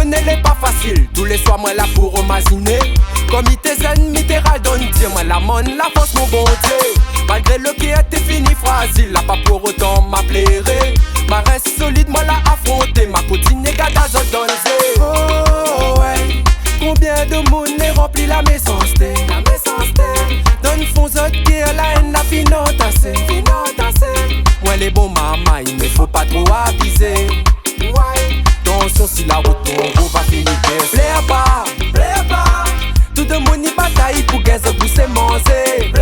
monnaie n'est pas facile. Tous les soirs, moi là pour emmasiner. Comme il tes ennemis, t'es radonne. Moi la monne, la force, mon bon Dieu. Malgré le qui était fini fragile, là pas pour autant m'applérer. Ma reste solide, moi l'a affronté. Ma cotine est gada, je donne. Oh ouais, combien de monde est rempli la méchanceté. Donne fond qui est la haine, la financée. Moi les bons mamas, il ne faut pas trop aviser. Attention si la route on va finir. Plaît pas, tout le monde y bataille pour qu'elle se pousse et manger.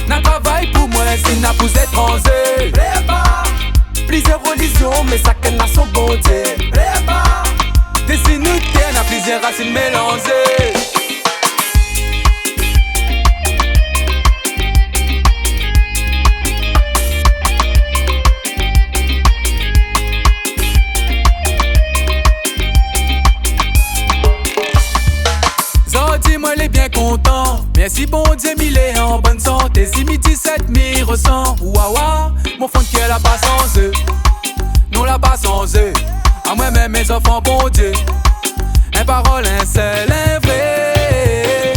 N'a travail pour moi, si n'a vous étranger. Plusieurs religions, mais chacun a son bon Dieu. Dessine nous tienne à plusieurs racines mélangées. Dis-moi les bien content. Merci bon Dieu, il est en bonne santé. Si midi 7 m'y ressent. Ouah, mon fond qui est la pas sans eux. Non la pas sans eux. À moi-même mes enfants bon Dieu. Un parole, un seul, un vrai.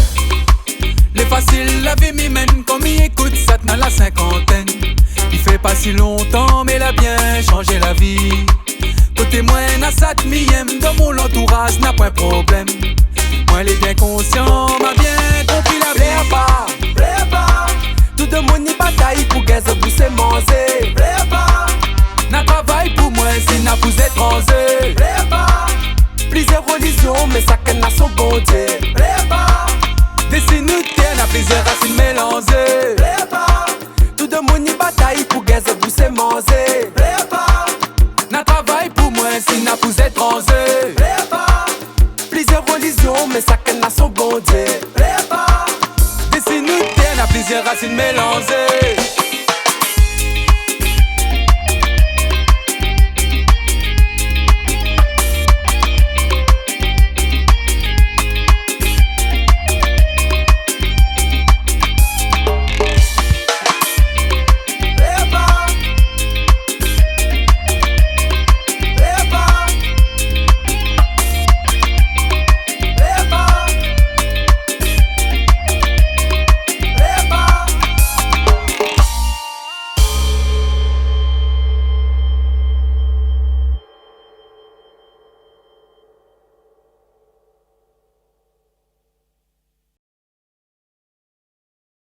Les faciles, la vie m'y mène. Comme il écoute ça dans la cinquantaine. Il fait pas si longtemps mais il a bien changé la vie. Côté moi, n'a ça m'aime. Dans mon entourage, n'a pas de problème. Moi les bien conscient, m'a bien compris la vie. Plaît pas, tout le monde y bataille pour qu'elle se pousse et manger. N'a travail pour moi, si n'a vous étranger. Plusieurs religions, mais chacun a son bon Dieu. Dessine nous tienne à plusieurs racines mélangées. Tout le monde y bataille pour qu'elle se pousse et manger. N'a travail pour moi, si n'a vous étranger. Plusieurs religions, mais chacun a son bon Dieu. Dessine nous tienne à plusieurs racines mélangées.